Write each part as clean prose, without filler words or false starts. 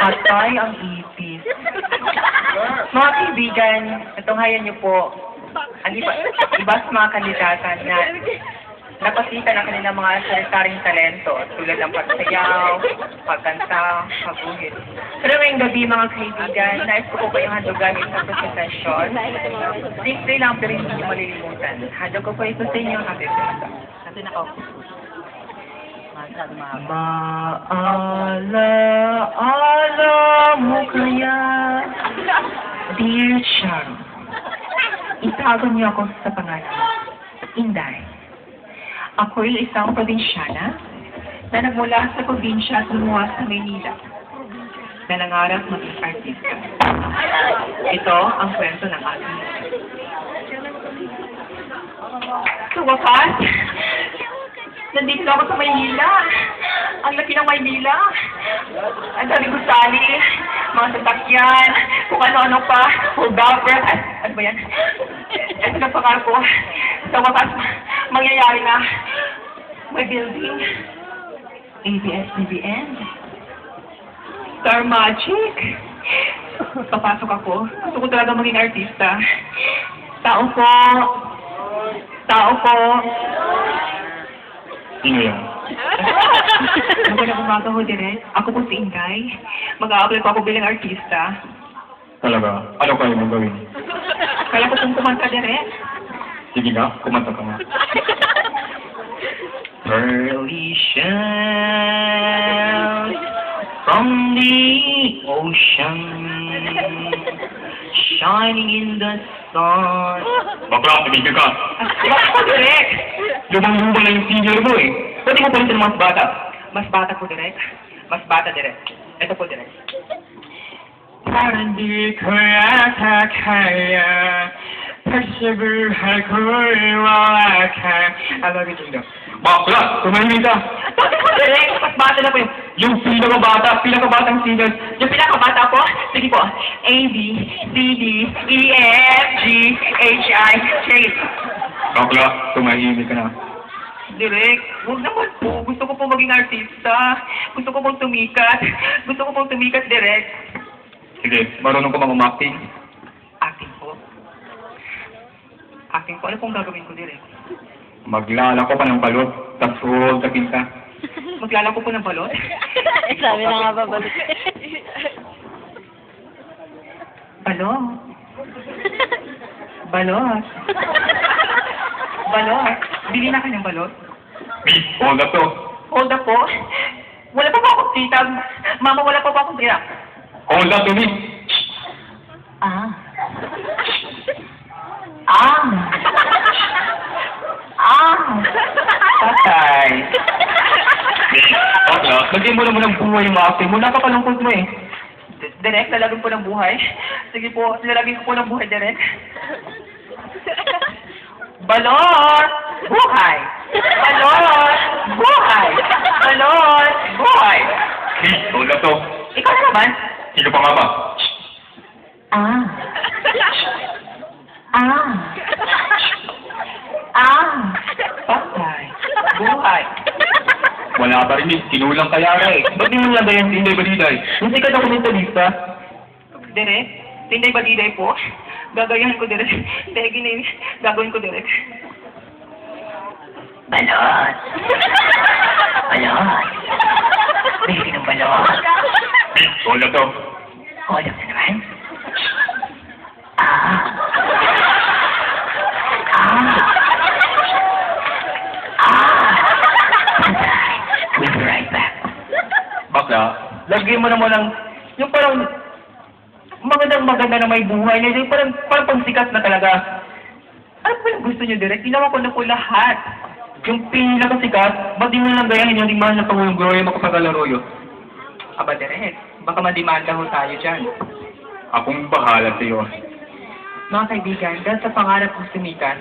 Patay ang ipis. Mga kaibigan, natunghayan niyo po ang iba sa mga kandidata na napakita ng kanilang mga saritaring talento tulad ng pagsayaw, pagkanta, pagguhit. Pero ngayong gabi mga kaibigan, nais ko po kayong handugan sa presentasyon. Simple lang pero hindi niyo malilimutan. Handog ko po ito sa inyo. Happy birthday. Natin ako. Maalaala mo kaya, dear Sharon, itago niyo ako sa pangalan, Inday. Ako'y isang probinsyana na nagmula sa probinsya at lumuwas sa Maynila na nangarap maging artista. Ito ang kwento ng aking. Sa wakas, nandito na ako sa Maynila. Ang laki ng Maynila. Ang dami gusali, mga sasakyan, kung ano-ano pa, hold-upper, ano ba yan? Ito na pangarap ko. Sa wakas, mangyayari na. May building. ABS-CBN. Star Magic. Papasok ako. Gusto ko talaga maging artista. Tao po. Sino yan? Magandang umaga ho, Direk. Ako po si Inday. Mag-a-apply po ako bilang artista. Talaga? Ano kayo mong gawin? Kaya ko pong kumanta, Direk. Sige nga, kumanta ka nga. Pearly shells from the ocean shining in the sun. Bakla, tumigil ka. Bakit po, Direk? Lumang-luma na yung senior mo eh. Pwede mo palitan ng mas bata. Mas bata po, Direk. Mas bata, Direk. Ito po, Direk. Parang di ko yata kaya persever할 걸 wala ka. I love you, Tino. Bakla, tumahimik ka. Bakit po, Direk? Mas bata na po yun. Yung pinakabatang senior. Yung pinakabata po? Sige po. A, B, C, D, E, F, G, H, I, J. Bakla, tumahimik ka na. Direk, huwag naman po. Gusto ko po maging artista. Gusto ko pong tumikat. Gusto ko pong tumikat, Direk. Sige, marunong ka bang umacting? Acting po. Acting po. Ano pong gagawin ko, Direk? Maglalako pa ng balot, tapos roll sa pinta. Maglalako po ng balot? Sabi na nga ba balik? Balot. Balot. Balot. Bili na kanyang balot. Miss, hold up to. Hold up po. Wala pa ba akong tita? Mama, wala pa ba akong tita? Hold up to, miss. Ah. Ah. Ah. Patay. Miss, bakla, lagyan mo naman ng buhay yung acting mo. Napapalungkot mo eh. Direk, lalagyan po ng buhay. Sige po, lalagyan ko po ng buhay, Direk. Balot! Buhay! Balot! Buhay! Balot! Buhay! Miss, hold up to. Ikaw na naman. Sino pa nga ba? Ah. Ah. Ah. Patay. Buhay. Wala pa rin miss, sinulang kaya na eh. Ba't di mo nilagayan si Inday Baliday? Yung sikat na komentalista. Direk, tinday ba diday po? Gagayahin ko, Direk. Dahil gagawin ko, Direk. Balot! Balot! Baby ng balot! Miss, hold up to. Hold up na naman. Ah! Ah! Ah! We'll be right back. Bakla, lagyan mo naman ng, yung parang, maganda na may buhay na yung parang pangsikat na talaga. Ano po yung gusto niyo, Direk? Ginawa ko na po lahat. Yung pinakasikat, ba't di mo lang gayahin yung mahal na Pangulong Gloria Macapagal-Arroyo? Aba, Direk, baka madimanda ho tayo dyan. Akong bahala sa'yo. Mga kaibigan, dahil sa pangarap kong sumikat,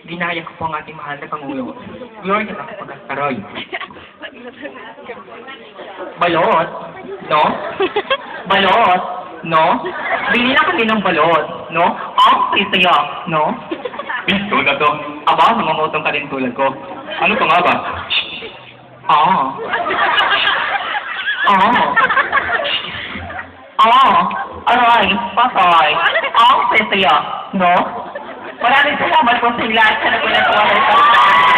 ginaya ko po ang ating mahal na Pangulo, Gloria Macapagal-Arroyo. Balot? No? Balot? No? Bili na kami ng balot, no? Ang saya, no? Miss, hold up to. Aba, namamutong ka rin tulad ko. Ano pa nga ba? Ah. Ah. Aray, pasay. Ang sesaya, no? Maraming salamat po sa lahat sa nagpinatuwa sa